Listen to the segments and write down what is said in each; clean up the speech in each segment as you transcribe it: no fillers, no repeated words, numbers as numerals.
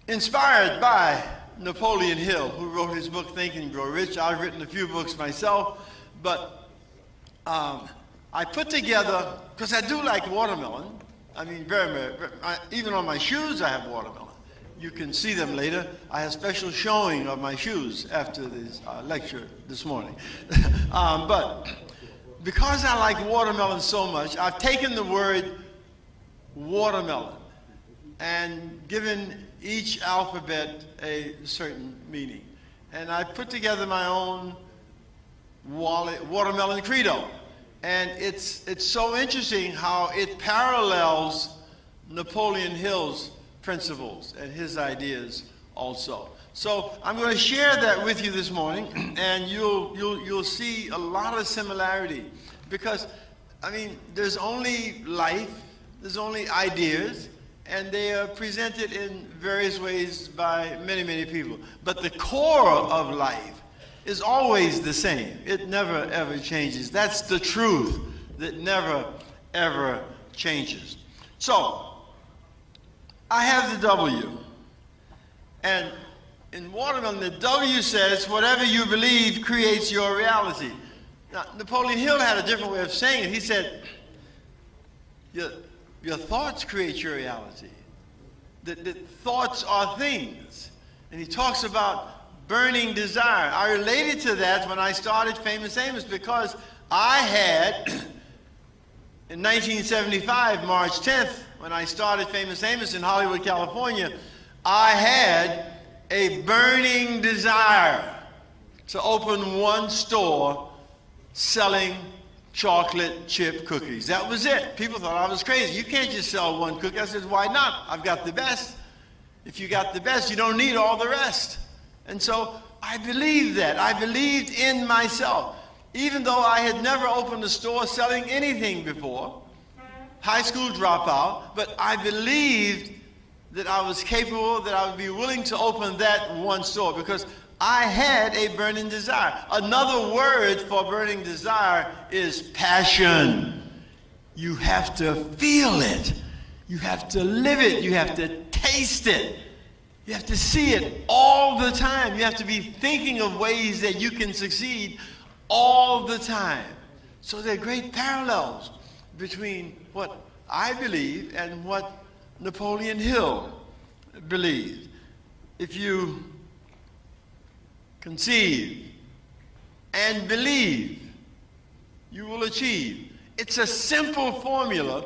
Inspired by Napoleon Hill, who wrote his book Think and Grow Rich. I've written a few books myself, but I put together, because I do like watermelon. I mean, even on my shoes I have watermelon. You can see them later. I have special showing of my shoes after this lecture this morning. But because I like watermelon so much, I've taken the word watermelon and given each alphabet a certain meaning. And I put together my own watermelon credo. And it's so interesting how it parallels Napoleon Hill's principles and his ideas also. So I'm going to share that with you this morning, and you'll see a lot of similarity, because I mean, there's only life, there's only ideas, and they are presented in various ways by many, many people. But the core of life is always the same. It never, ever changes. That's the truth that never, ever changes. So, I have the W. And in watermelon, the W says, whatever you believe creates your reality. Now, Napoleon Hill had a different way of saying it. He said, your thoughts create your reality. That thoughts are things. And he talks about burning desire. I related to that when I started Famous Amos, because I had, in 1975, March 10th, when I started Famous Amos in Hollywood, California, I had a burning desire to open one store selling chocolate chip cookies. That was it. People thought I was crazy. You can't just sell one cookie. I said, why not? I've got the best. If you got the best, you don't need all the rest. And so I believed that. I believed in myself. Even though I had never opened a store selling anything before, high school dropout, but I believed that I was capable, that I would be willing to open that one store, because I had a burning desire. Another word for burning desire is passion. You have to feel it. You have to live it. You have to taste it. You have to see it all the time. You have to be thinking of ways that you can succeed all the time. So there are great parallels between what I believe and what Napoleon Hill believed. If you conceive and believe, you will achieve. It's a simple formula.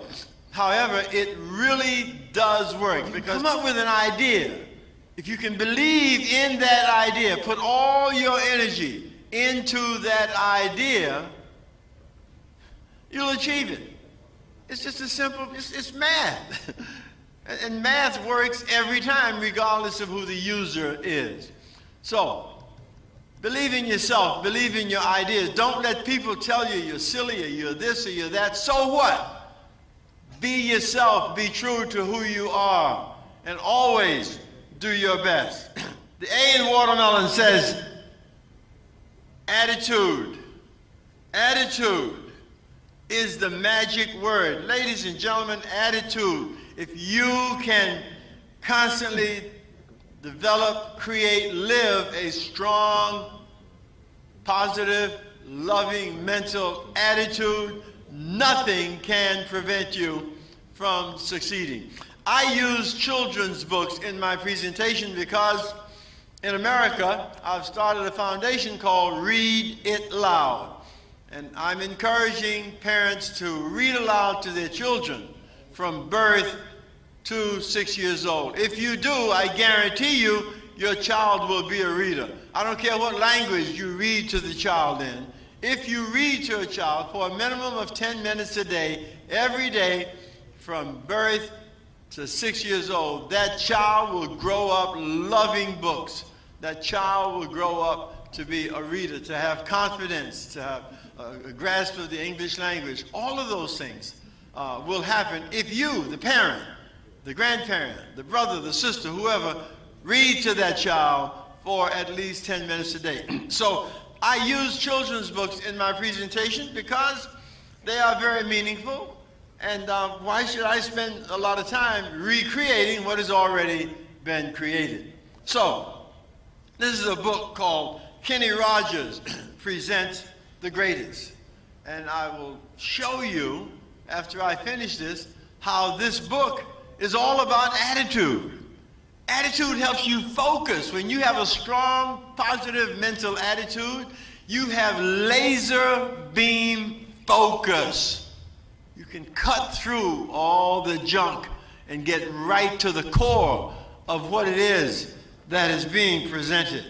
However, it really does work, because come up with an idea. If you can believe in that idea, put all your energy into that idea, you'll achieve it. It's just a simple, it's math. And math works every time, regardless of who the user is. So, believe in yourself, believe in your ideas. Don't let people tell you you're silly or you're this or you're that. So what? Be yourself, be true to who you are, and always do your best. The A in watermelon says attitude. Attitude is the magic word. Ladies and gentlemen, attitude. If you can constantly develop, create, live a strong, positive, loving mental attitude, nothing can prevent you from succeeding. I use children's books in my presentation because in America, I've started a foundation called Read It Loud. And I'm encouraging parents to read aloud to their children from birth to 6 years old. If you do, I guarantee you, your child will be a reader. I don't care what language you read to the child in. If you read to a child for a minimum of 10 minutes a day, every day, from birth to 6 years old, that child will grow up loving books. That child will grow up to be a reader, to have confidence, to have a grasp of the English language. All of those things will happen if you, the parent, the grandparent, the brother, the sister, whoever, read to that child for at least 10 minutes a day. So I use children's books in my presentation because they are very meaningful, and why should I spend a lot of time recreating what has already been created. So, this is a book called Kenny Rogers Presents the Greatest. And I will show you, after I finish this, how this book is all about attitude. Attitude helps you focus. When you have a strong, positive mental attitude, you have laser beam focus. You can cut through all the junk and get right to the core of what it is that is being presented.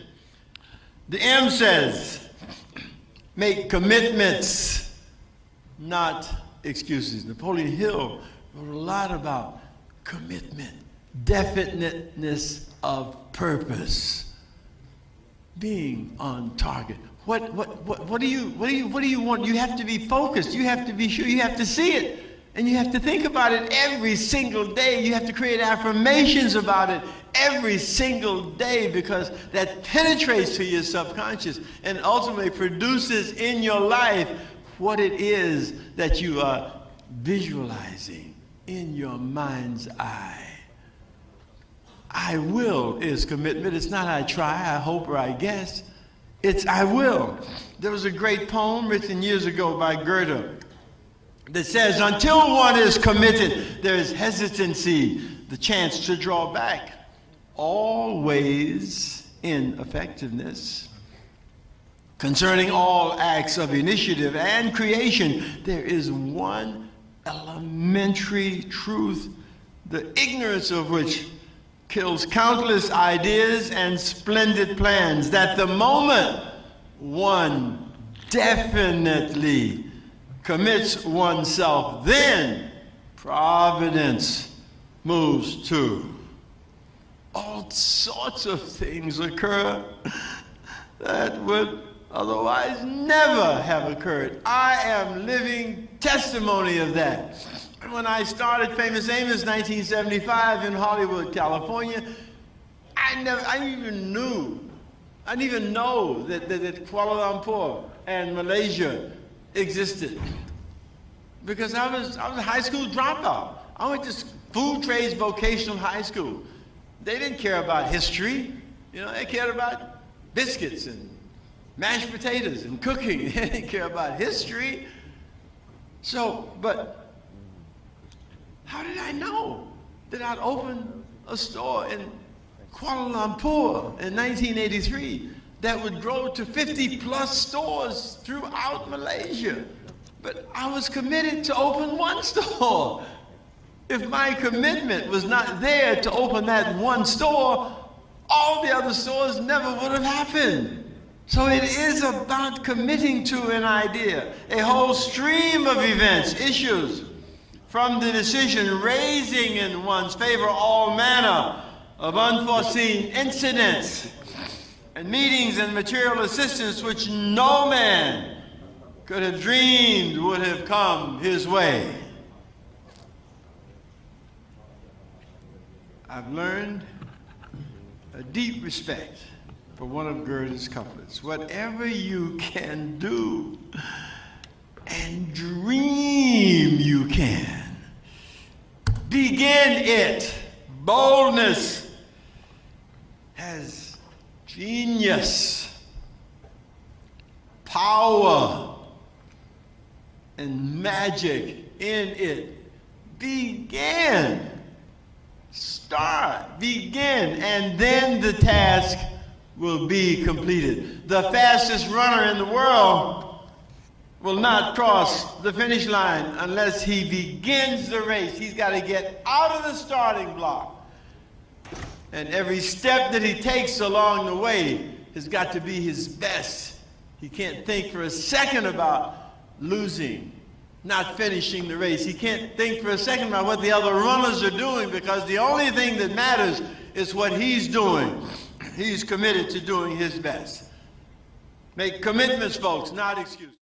The M says, make commitments, not excuses. Napoleon Hill wrote a lot about commitment, definiteness of purpose, being on target. What do you want? You have to be focused. You have to be sure. You have to see it. And you have to think about it every single day. You have to create affirmations about it every single day, because that penetrates to your subconscious and ultimately produces in your life what it is that you are visualizing in your mind's eye. I will is commitment. It's not I try, I hope, or I guess. It's I will. There was a great poem written years ago by Goethe that says, until one is committed, there is hesitancy, the chance to draw back. Always in effectiveness. Concerning all acts of initiative and creation, there is one elementary truth, the ignorance of which kills countless ideas and splendid plans, that the moment one definitely commits oneself, then providence moves too. All sorts of things occur that would otherwise never have occurred. I am living testimony of that. When I started Famous Amos in 1975 in Hollywood, California, I didn't even know that Kuala Lumpur and Malaysia existed, because I was a high school dropout. I went to Food Trades Vocational High School. They didn't care about history. You know, they cared about biscuits and mashed potatoes and cooking. They didn't care about history. So, but how did I know that I'd open a store in Kuala Lumpur in 1983 that would grow to 50+ stores throughout Malaysia? But I was committed to open one store. If my commitment was not there to open that one store, all the other stores never would have happened. So it is about committing to an idea. A whole stream of events, issues, from the decision raising in one's favor all manner of unforeseen incidents and meetings and material assistance which no man could have dreamed would have come his way. I've learned a deep respect for one of Goethe's couplets. Whatever you can do and dream you can, begin it. Boldness has genius, power, and magic in it. Begin. Start, begin, and then the task will be completed. The fastest runner in the world will not cross the finish line unless he begins the race. He's got to get out of the starting block. And every step that he takes along the way has got to be his best. He can't think for a second about losing, not finishing the race. He can't think for a second about what the other runners are doing, because the only thing that matters is what he's doing. He's committed to doing his best. Make commitments, folks, not excuses.